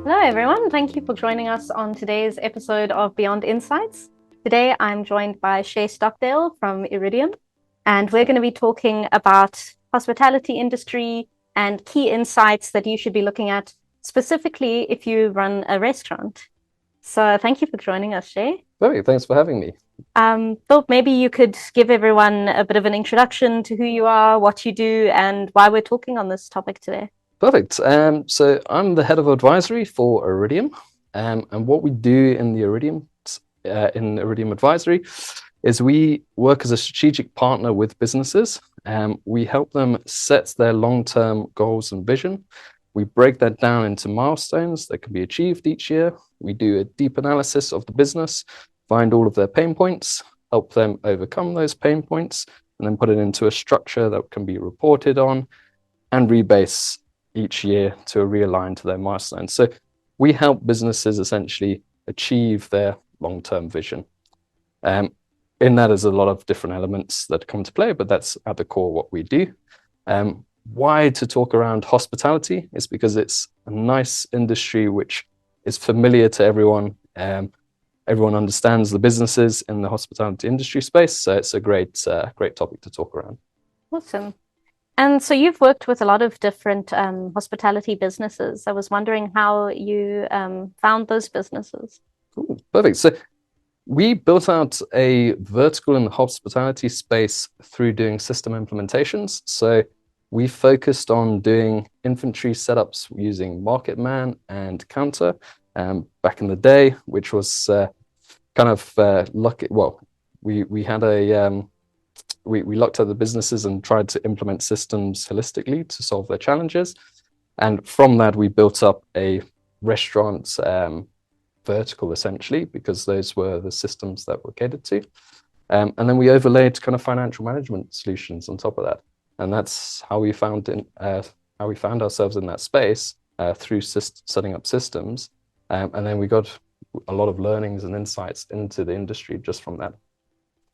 Hello, everyone. Thank you for joining us on today's episode of Beyond Insights. Today, I'm joined by Chay Stockdale from Iridium, and we're going to be talking about hospitality industry and key insights that you should be looking at, specifically if you run a restaurant. So thank you for joining us, Chay. Perfect. Thanks for having me. Thought maybe you could give everyone a bit of an introduction to who you are, what you do, and why we're talking on this topic today. Perfect. So I'm the head of advisory for Iridium, and what we do in the Iridium Advisory is we work as a strategic partner with businesses. We help them set their long-term goals and vision. We break that down into milestones that can be achieved each year. We do a deep analysis of the business, find all of their pain points, help them overcome those pain points, and then put it into a structure that can be reported on and rebase each year to realign to their milestones. So we help businesses essentially achieve their long-term vision. In that is a lot of different elements that come to play, but that's at the core what we do. Why to talk around hospitality is because it's a nice industry which is familiar to everyone. Everyone understands the businesses in the hospitality industry space, so it's a great topic to talk around. Awesome. And so you've worked with a lot of different hospitality businesses. I was wondering how you found those businesses. Cool. Perfect. So we built out a vertical in the hospitality space through doing system implementations. So we focused on doing inventory setups using MarketMan and Counter back in the day, which was lucky. Well, we had a we looked at the businesses and tried to implement systems holistically to solve their challenges. And from that, we built up a restaurant vertical, essentially, because those were the systems that were catered to. And then we overlaid kind of financial management solutions on top of that. And that's how we found ourselves in that space through setting up systems. And then we got a lot of learnings and insights into the industry just from that.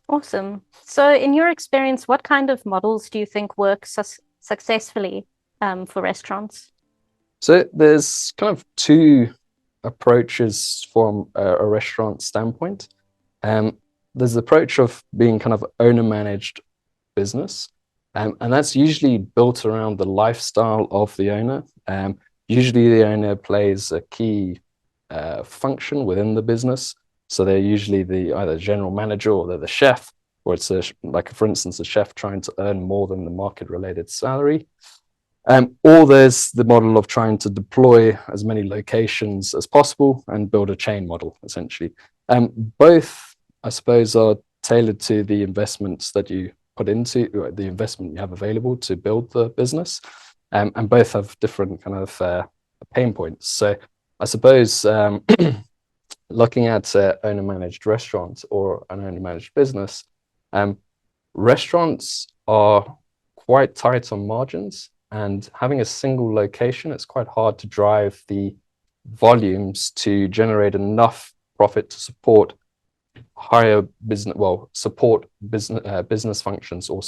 Awesome. So in your experience, what kind of models do you think work successfully for restaurants? So there's kind of two approaches from a restaurant standpoint. There's the approach of being kind of owner-managed business, and that's usually built around the lifestyle of the owner. Usually the owner plays a key function within the business. So they're usually either general manager or they're the chef, or it's for instance, a chef trying to earn more than the market-related salary. Or there's the model of trying to deploy as many locations as possible and build a chain model, essentially. Both, I suppose, are tailored to the investments that you put into, or the investment you have available to build the business. And both have different kind of pain points. So I suppose looking at owner-managed restaurants or an owner-managed business, restaurants are quite tight on margins, and having a single location, it's quite hard to drive the volumes to generate enough profit to support business functions or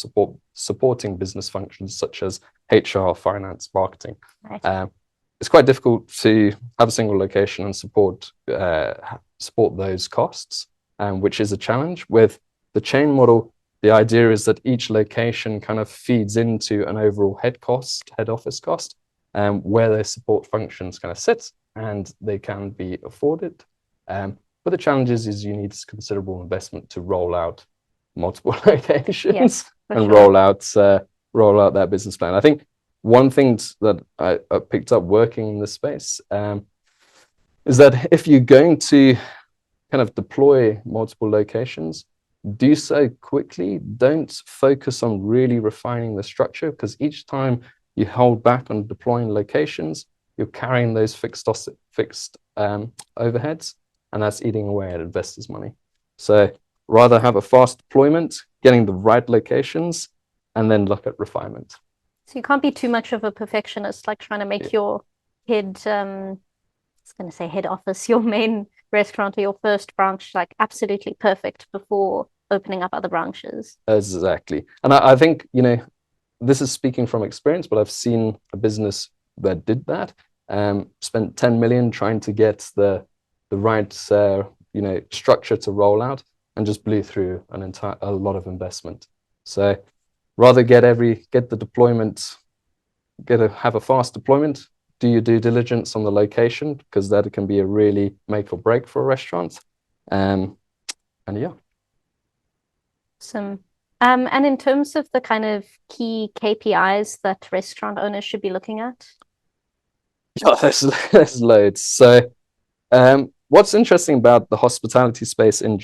supporting business functions such as HR, finance, marketing. Right. It's quite difficult to have a single location and support those costs, which is a challenge. With the chain model, the idea is that each location kind of feeds into an overall head office cost, where their support functions kind of sit, and they can be afforded. But the challenge is you need considerable investment to roll out multiple locations. Yes, and sure. roll out that business plan. I think one thing that I picked up working in this space is that if you're going to kind of deploy multiple locations, do so quickly. Don't focus on really refining the structure, because each time you hold back on deploying locations, you're carrying those fixed overheads, and that's eating away at investors' money. So rather have a fast deployment, getting the right locations, and then look at refinement. So you can't be too much of a perfectionist, like trying to make your head, I was going to say head office, your main restaurant or your first branch, like absolutely perfect before opening up other branches. Exactly. And I think, this is speaking from experience, but I've seen a business that did that. spent 10 million trying to get the right structure to roll out, and just blew through a lot of investment. So rather get the deployment, have a fast deployment, do your due diligence on the location, because that can be a really make or break for a restaurant. And yeah. Awesome. And in terms of the kind of key KPIs that restaurant owners should be looking at? Yeah, there's loads. So what's interesting about the hospitality space in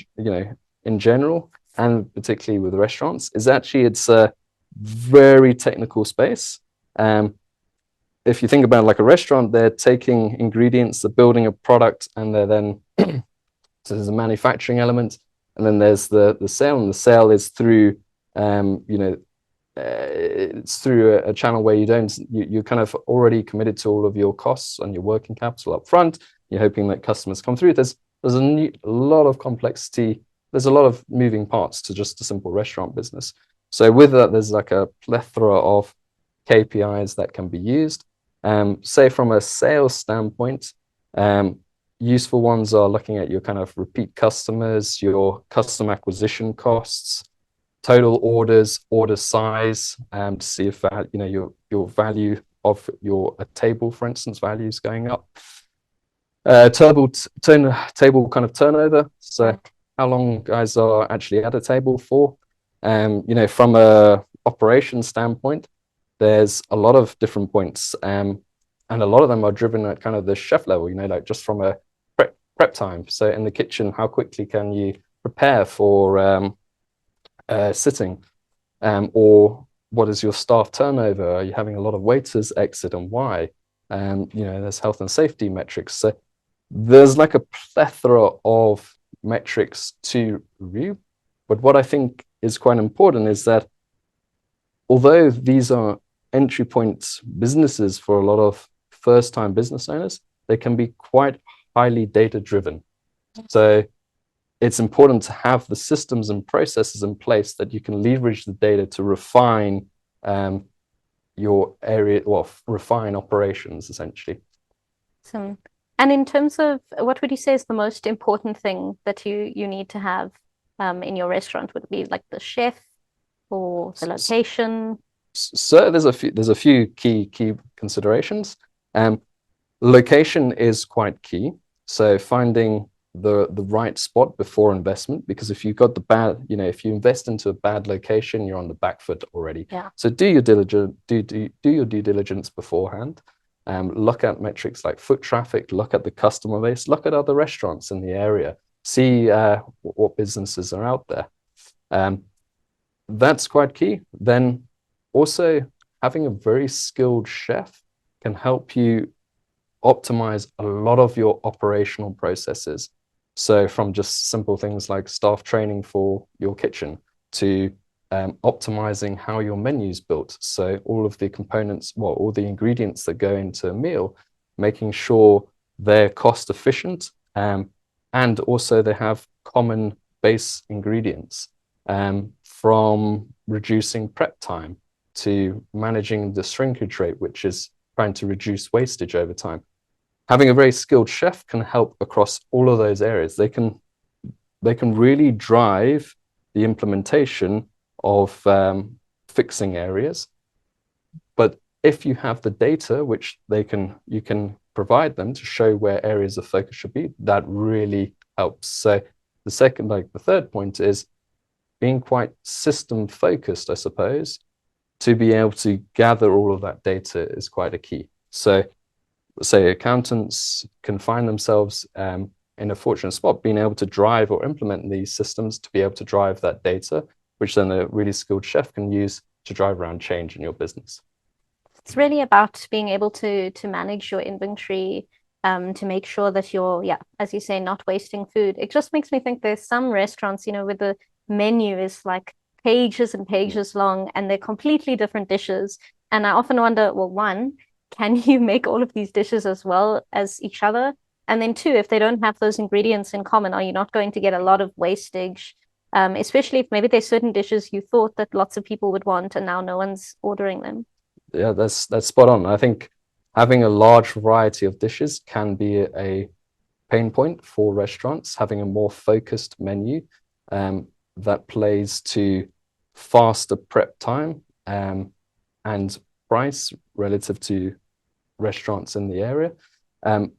general, and particularly with restaurants, is actually it's a very technical space. If you think about like a restaurant, they're taking ingredients, they're building a product, and they're then so there's a manufacturing element, and then there's the sale, and the sale is through it's through a channel where you're kind of already committed to all of your costs and your working capital up front. You're hoping that customers come through. There's a lot of complexity. There's a lot of moving parts to just a simple restaurant business. So with that, there's like a plethora of KPIs that can be used. Say from a sales standpoint, useful ones are looking at your kind of repeat customers, your customer acquisition costs, total orders, order size, to see if your value of a table, for instance, value is going up. Table kind of turnover. So how long guys are actually at a table for. From a operation standpoint, there's a lot of different points, and a lot of them are driven at kind of the chef level. Like just from a prep time. So in the kitchen, how quickly can you prepare for sitting, or what is your staff turnover? Are you having a lot of waiters exit, and why? There's health and safety metrics. So there's like a plethora of metrics to review. But what I think is quite important is that although these are entry point businesses for a lot of first-time business owners, they can be quite highly data-driven. So it's important to have the systems and processes in place that you can leverage the data to refine your area, refine operations essentially. Awesome. And in terms of what would you say is the most important thing that you need to have in your restaurant? Would it be like the chef or the location? So there's a few key considerations. Location is quite key. So finding the right spot before investment, because if you've got if you invest into a bad location, you're on the back foot already. Yeah. So do your due diligence beforehand. Look at metrics like foot traffic, look at the customer base, look at other restaurants in the area, see what businesses are out there. That's quite key. Then also having a very skilled chef can help you optimize a lot of your operational processes. So from just simple things like staff training for your kitchen to optimizing how your menu is built. So all of the components, all the ingredients that go into a meal, making sure they're cost efficient, and also they have common base ingredients, from reducing prep time to managing the shrinkage rate, which is trying to reduce wastage over time. Having a very skilled chef can help across all of those areas. They can really drive the implementation of fixing areas. But if you have the data, which you can provide them to show where areas of focus should be, that really helps. So the third point is being quite system focused, I suppose, to be able to gather all of that data is quite a key. So say accountants can find themselves in a fortunate spot, being able to drive or implement these systems to be able to drive that data, which then a really skilled chef can use to drive around change in your business. It's really about being able to manage your inventory, to make sure that you're, as you say, not wasting food. It just makes me think there's some restaurants, where the menu is like pages and pages long, and they're completely different dishes. And I often wonder, well, one, can you make all of these dishes as well as each other? And then two, if they don't have those ingredients in common, are you not going to get a lot of wastage? Especially if maybe there's certain dishes you thought that lots of people would want and now no one's ordering them. Yeah, that's spot on. I think having a large variety of dishes can be a pain point for restaurants. Having a more focused menu that plays to faster prep time and price relative to restaurants in the area.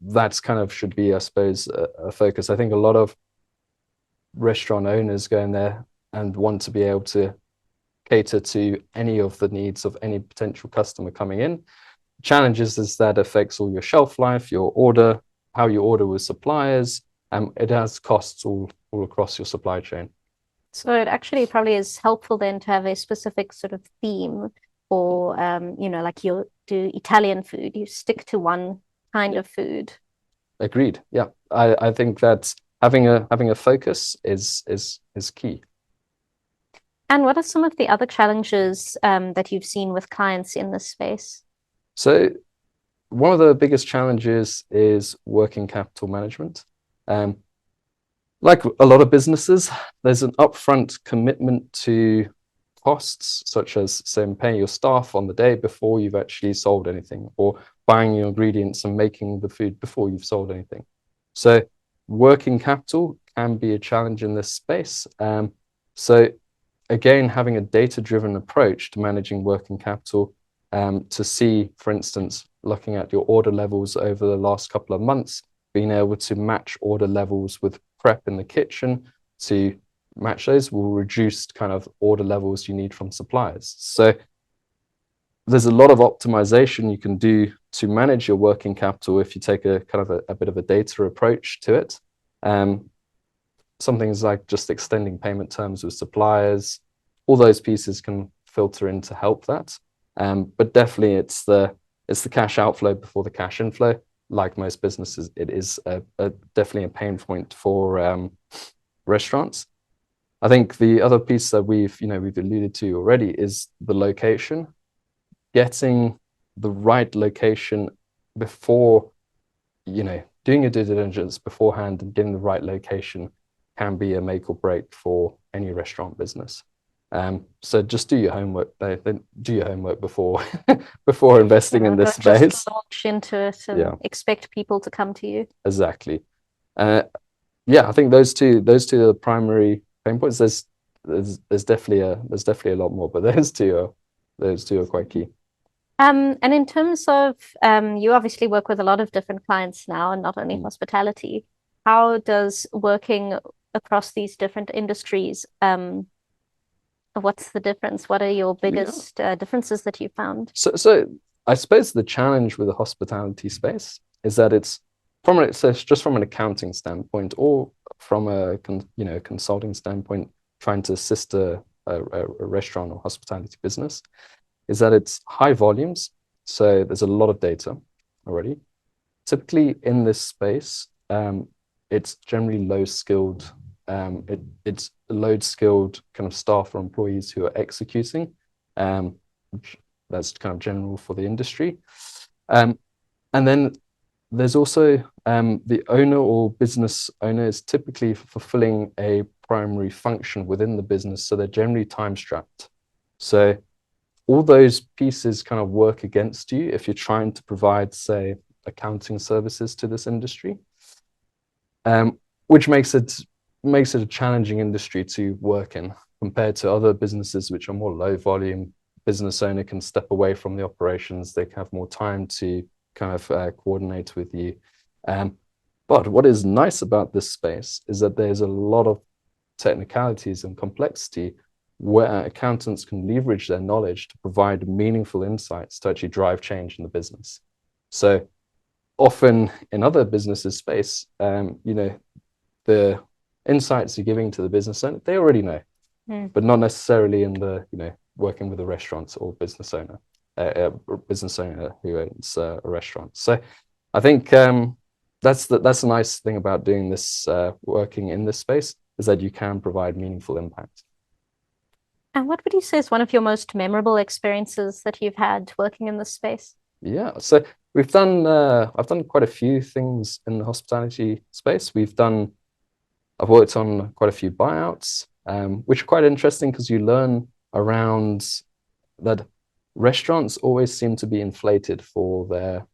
That's kind of should be, I suppose, a focus. I think a lot of restaurant owners go in there and want to be able to cater to any of the needs of any potential customer coming in. Challenges is that affects all your shelf life, your order, how you order with suppliers. It has costs all across your supply chain. So it actually probably is helpful then to have a specific sort of theme, or like you do Italian food, you stick to one kind of food. Agreed. Yeah, I think that having a focus is key. And what are some of the other challenges that you've seen with clients in this space? So one of the biggest challenges is working capital management. Like a lot of businesses, there's an upfront commitment to costs, such as, say, paying your staff on the day before you've actually sold anything, or buying your ingredients and making the food before you've sold anything. So working capital can be a challenge in this space. So again, having a data-driven approach to managing working capital, to see, for instance, looking at your order levels over the last couple of months, being able to match order levels with prep in the kitchen to match those will reduce kind of order levels you need from suppliers. So there's a lot of optimization you can do to manage your working capital if you take a kind of a bit of a data approach to it. Some things like just extending payment terms with suppliers, all those pieces can filter in to help that. But definitely it's the cash outflow before the cash inflow. Like most businesses, it is definitely a pain point for restaurants. I think the other piece that we've alluded to already is the location. Getting the right location before, doing your due diligence beforehand and getting the right location can be a make or break for any restaurant business. So just do your homework. Do your homework before before investing in this space. Just launch into it and expect people to come to you. Exactly. Yeah, I think those two are the primary pain points. There's definitely a lot more, but those two are quite key. And in terms of you obviously work with a lot of different clients now, and not only hospitality. How does working across these different industries, what's the difference? What are your biggest differences that you found? So I suppose the challenge with the hospitality space is that it's just from an accounting standpoint, or from a consulting standpoint, trying to assist a restaurant or hospitality business, is that it's high volumes. So there's a lot of data already. Typically in this space, it's generally low skilled. It's low skilled kind of staff or employees who are executing. That's kind of general for the industry. And then there's also the owner or business owner is typically fulfilling a primary function within the business. So they're generally time strapped. So all those pieces kind of work against you if you're trying to provide, say, accounting services to this industry, which makes it a challenging industry to work in compared to other businesses which are more low volume. Business owner can step away from the operations. They can have more time to kind of coordinate with you. But what is nice about this space is that there's a lot of technicalities and complexity where accountants can leverage their knowledge to provide meaningful insights to actually drive change in the business. So often in other businesses space, the insights you're giving to the business owner, they already know, but not necessarily in the, working with a restaurant or business owner who owns a restaurant. So I think that's the nice thing about doing this, working in this space, is that you can provide meaningful impact. And what would you say is one of your most memorable experiences that you've had working in this space? Yeah, so I've done quite a few things in the hospitality space. I've worked on quite a few buyouts, which are quite interesting because you learn around that restaurants always seem to be inflated for their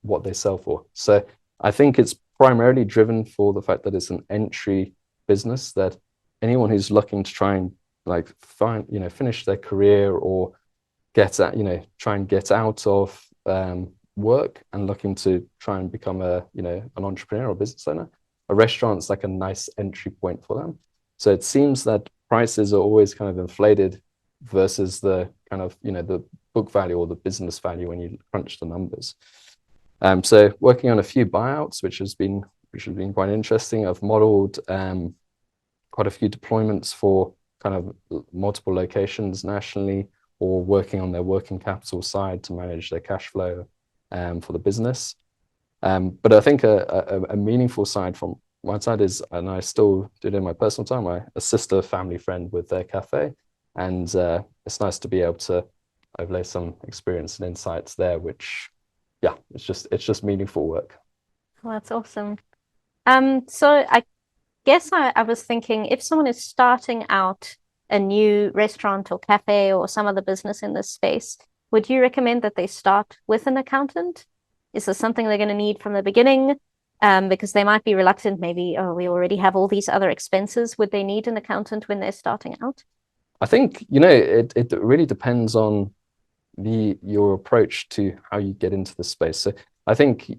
what they sell for. So I think it's primarily driven for the fact that it's an entry business, that anyone who's looking to try and like find, finish their career or get at, try and get out of work and looking to try and become an entrepreneur or business owner, a restaurant's like a nice entry point for them. So it seems that prices are always kind of inflated versus the kind of, the book value or the business value when you crunch the numbers. So working on a few buyouts, which has been quite interesting. I've modeled quite a few deployments for kind of multiple locations nationally, or working on their working capital side to manage their cash flow for the business. But I think a meaningful side from my side is, and I still do it in my personal time, I assist a family friend with their cafe, and it's nice to be able to overlay some experience and insights there, which, yeah, it's just meaningful work. Well, that's awesome. So I guess I was thinking, if someone is starting out a new restaurant or cafe or some other business in this space, would you recommend that they start with an accountant? Is this something they're going to need from the beginning? Because they might be reluctant, maybe, oh, we already have all these other expenses. Would they need an accountant when they're starting out? I think, it really depends on your approach to how you get into the space. So I think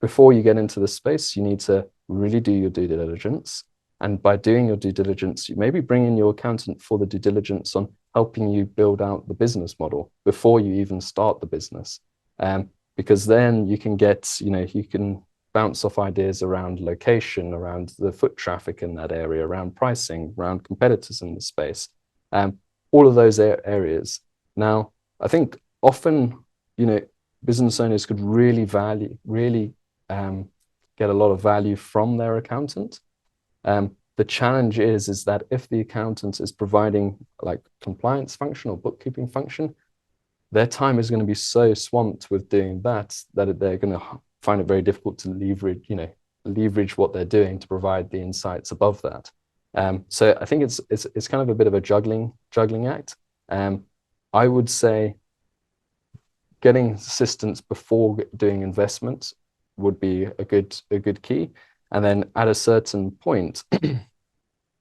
before you get into the space, you need to really do your due diligence. And by doing your due diligence, you maybe bring in your accountant for the due diligence on helping you build out the business model before you even start the business. Because then you can you can bounce off ideas around location, around the foot traffic in that area, around pricing, around competitors in the space, all of those areas. Now, I think often, business owners could really get a lot of value from their accountant. The challenge is that if the accountant is providing like compliance function or bookkeeping function, their time is going to be so swamped with doing that they're going to find it very difficult to leverage what they're doing to provide the insights above that. So I think it's kind of a bit of a juggling act. I would say getting assistance before doing investments would be a good key, and then at a certain point,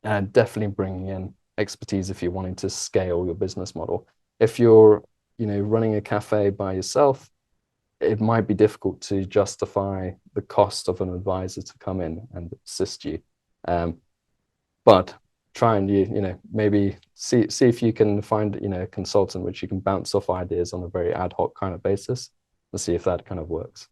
definitely bringing in expertise if you're wanting to scale your business model. If you're running a cafe by yourself, it might be difficult to justify the cost of an advisor to come in and assist you. But try and maybe see if you can find a consultant which you can bounce off ideas on a very ad hoc kind of basis, and see if that kind of works.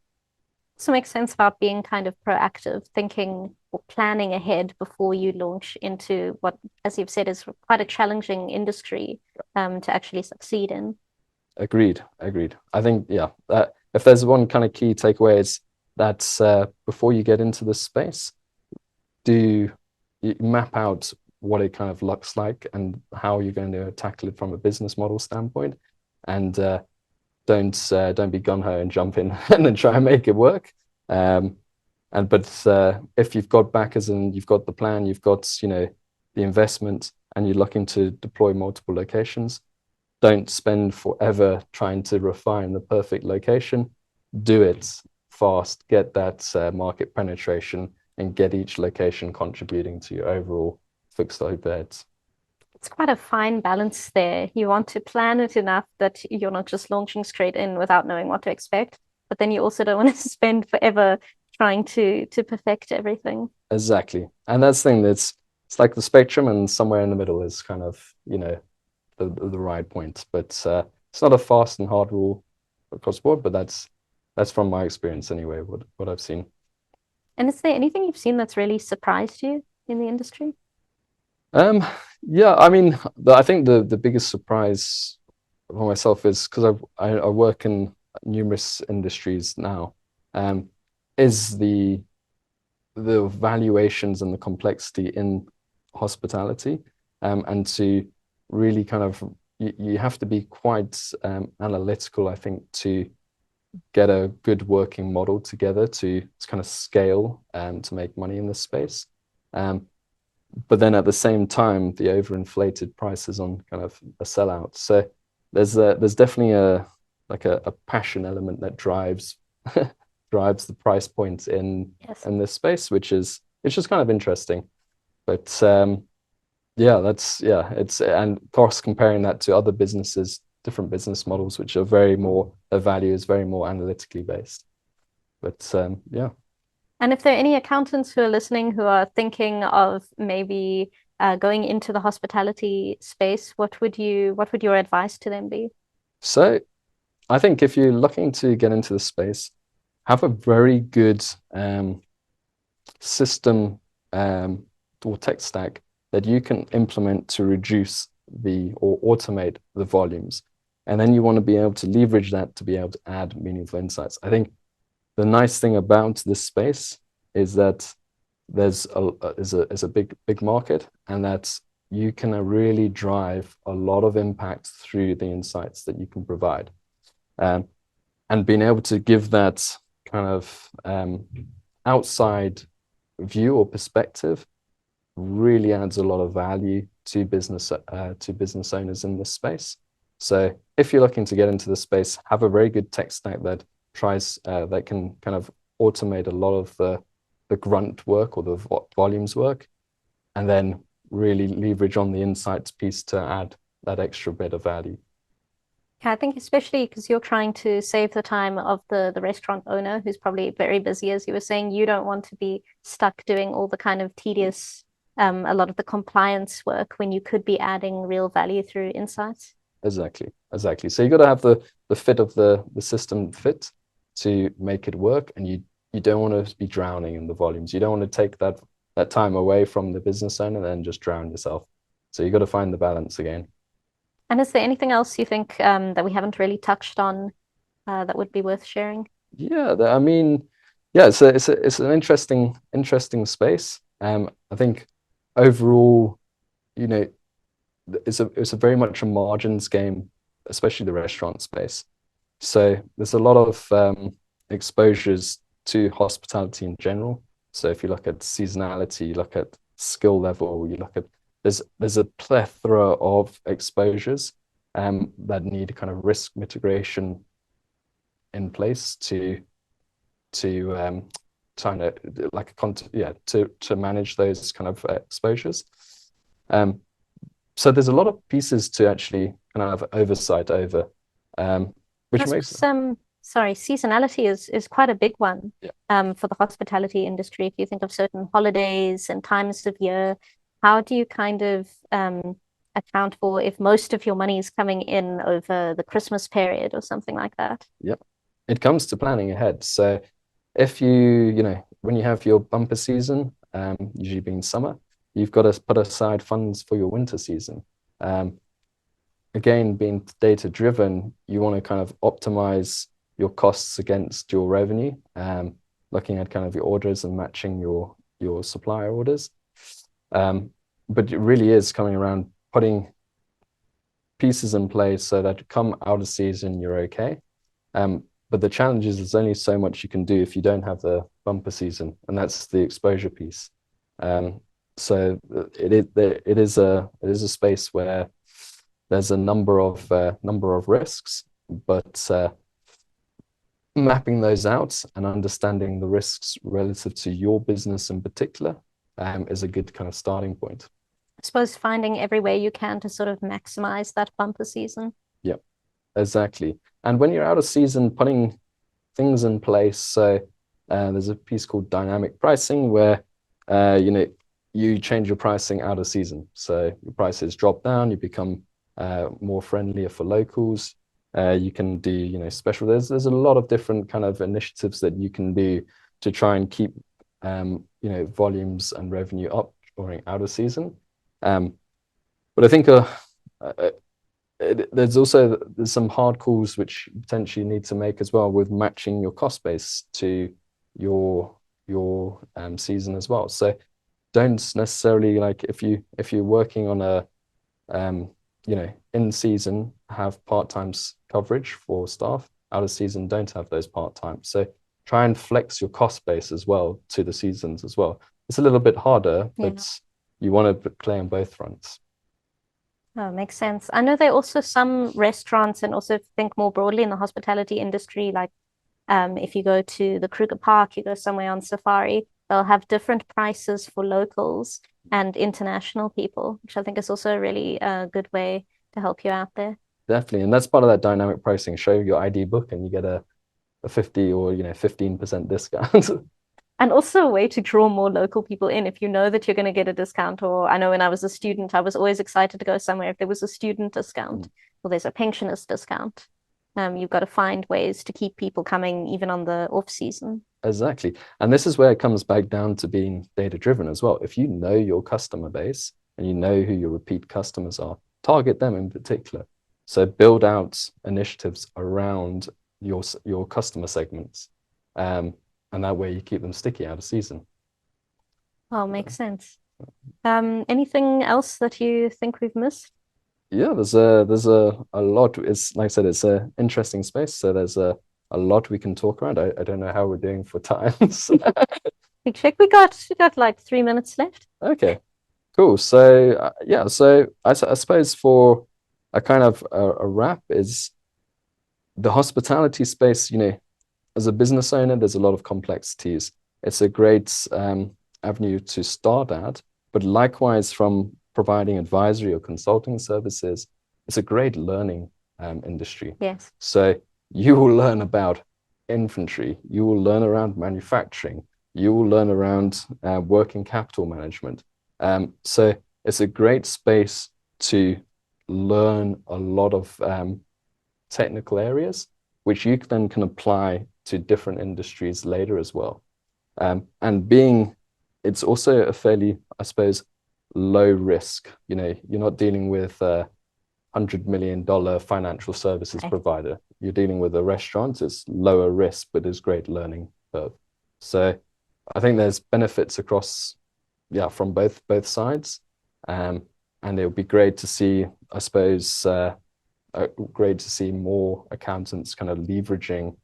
So it makes sense about being kind of proactive, thinking or planning ahead before you launch into what, as you've said, is quite a challenging industry to actually succeed in. Agreed. I think, yeah, if there's one kind of key takeaway, is that before you get into this space, do you map out what it kind of looks like and how you're going to tackle it from a business model standpoint, and don't be gung-ho and jump in and then try and make it work. But if you've got backers and you've got the plan, you've got the investment, and you're looking to deploy multiple locations, don't spend forever trying to refine the perfect location. Do it fast, get that market penetration, and get each location contributing to your overall fixed overheads. It's quite a fine balance there. You want to plan it enough that you're not just launching straight in without knowing what to expect, but then you also don't want to spend forever trying to perfect everything. Exactly. And that's the thing, it's like the spectrum, and somewhere in the middle is kind of, the right point. But it's not a fast and hard rule across the board, but that's from my experience anyway, what I've seen. And is there anything you've seen that's really surprised you in the industry? Yeah, I mean, I think the biggest surprise for myself is, because I work in numerous industries now, is the valuations and the complexity in hospitality, and to really kind of, you have to be quite analytical, I think, to get a good working model together to kind of scale to make money in this space. But then at the same time, the overinflated prices on kind of a sellout. So there's definitely a passion element that drives drives the price point in Yes. this space, which is it's just kind of interesting. But it's and of course comparing that to other businesses, different business models, which are very more their value is very more analytically based. But yeah. And if there are any accountants who are listening who are thinking of maybe going into the hospitality space, what would your advice to them be? So I think if you're looking to get into the space, have a very good system or tech stack that you can implement to reduce or automate the volumes. And then you want to be able to leverage that to be able to add meaningful insights. I think the nice thing about this space is that there's a big market, and that you can really drive a lot of impact through the insights that you can provide. And being able to give that kind of outside view or perspective really adds a lot of value to business owners in this space. So if you're looking to get into the space, have a very good tech stack that can kind of automate a lot of the grunt work or the volumes work, and then really leverage on the insights piece to add that extra bit of value. Yeah, I think especially because you're trying to save the time of the restaurant owner who's probably very busy, as you were saying, you don't want to be stuck doing all the kind of tedious, a lot of the compliance work when you could be adding real value through insights. Exactly. So you got to have the fit of the system fit to make it work, and you don't want to be drowning in the volumes. You don't want to take that time away from the business owner and then just drown yourself. So you got to find the balance again. And is there anything else you think that we haven't really touched on that would be worth sharing? Yeah, I mean, yeah, it's an interesting space. I think overall, you know, it's a very much a margins game, especially the restaurant space. So there's a lot of exposures to hospitality in general. So if you look at seasonality, you look at skill level, you look at there's a plethora of exposures that need kind of risk mitigation in place to trying to to manage those kind of exposures. So there's a lot of pieces to actually kind of have oversight over, which makes sorry, seasonality is quite a big one yeah. For the hospitality industry. If you think of certain holidays and times of year, how do you kind of account for if most of your money is coming in over the Christmas period or something like that? Yep. It comes to planning ahead. So if you know, when you have your bumper season, usually being summer, you've got to put aside funds for your winter season. Again, being data driven, you want to kind of optimize your costs against your revenue, looking at kind of your orders and matching your supplier orders. But it really is coming around putting pieces in place so that come out of season, you're okay. But the challenge is there's only so much you can do if you don't have the bumper season, and that's the exposure piece. So it is a space where there's a number of risks, but mapping those out and understanding the risks relative to your business in particular is a good kind of starting point. I suppose finding every way you can to sort of maximize that bumper season. Yeah, exactly. And when you're out of season, putting things in place. So there's a piece called dynamic pricing where you change your pricing out of season. So your prices drop down, you become more friendlier for locals. You can do special. There's a lot of different kind of initiatives that you can do to try and keep volumes and revenue up during out of season. But I think there's some hard calls which you potentially need to make as well with matching your cost base to your season as well. So don't necessarily, like, if you're working on a in season, have part-time coverage for staff. Out of season, don't have those part-time. So try and flex your cost base as well to the seasons as well. It's a little bit harder, but you want to play on both fronts. Oh, makes sense. I know there are also some restaurants, and also think more broadly in the hospitality industry, like If you go to the Kruger Park, you go somewhere on safari, they'll have different prices for locals and international people, which I think is also a really good way to help you out there. Definitely. And that's part of that dynamic pricing. Show your ID book and you get a 50 or 15% discount. And also a way to draw more local people in if you know that you're going to get a discount. Or I know when I was a student, I was always excited to go somewhere if there was a student discount or there's a pensioners discount. You've got to find ways to keep people coming even on the off season. Exactly. And this is where it comes back down to being data driven as well. If you know your customer base and you know who your repeat customers are, target them in particular. So build out initiatives around your customer segments. And that way you keep them sticky out of season. Oh, makes sense. Anything else that you think we've missed? Yeah, there's a lot. It's like I said, it's an interesting space. So there's a lot we can talk around. I don't know how we're doing for times. Big check. We got like 3 minutes left. Okay, cool. So yeah, so I suppose for a kind of a wrap is the hospitality space, as a business owner, there's a lot of complexities. It's a great avenue to start at, but likewise from providing advisory or consulting services, it's a great learning industry. Yes. So you will learn about inventory, you will learn around manufacturing, you will learn around working capital management. So it's a great space to learn a lot of technical areas, which you then can apply to different industries later as well. And it's also a fairly, I suppose, low risk. You're not dealing with $100 million financial services provider. You're dealing with a restaurant. It's lower risk, but there's great learning curve. So I think there's benefits across, from both sides. And it would be great to see, I suppose, great to see more accountants kind of leveraging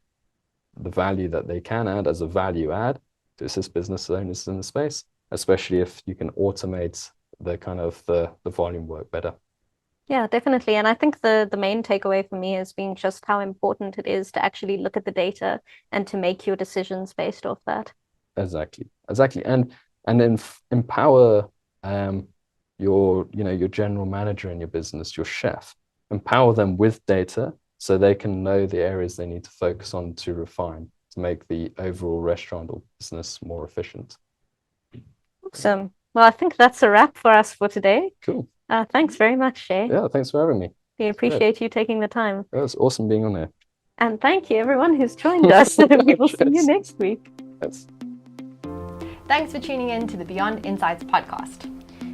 the value that they can add as a value add to assist business owners in the space, especially if you can automate the kind of the volume work better. Yeah, definitely. And I think the main takeaway for me has been just how important it is to actually look at the data and to make your decisions based off that. Exactly. And then empower your general manager in your business, your chef, empower them with data so they can know the areas they need to focus on to refine to make the overall restaurant or business more efficient. Awesome. Well, I think that's a wrap for us for today. Cool. Thanks very much, Chay. Yeah, thanks for having me. We appreciate you taking the time. It was awesome being on here. And thank you, everyone who's joined us. We will see you next week. Yes. Thanks for tuning in to the Beyond Insights podcast.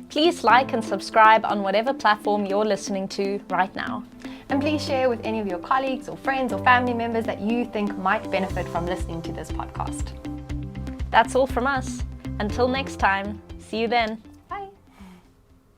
Please like and subscribe on whatever platform you're listening to right now. And please share with any of your colleagues or friends or family members that you think might benefit from listening to this podcast. That's all from us. Until next time, see you then.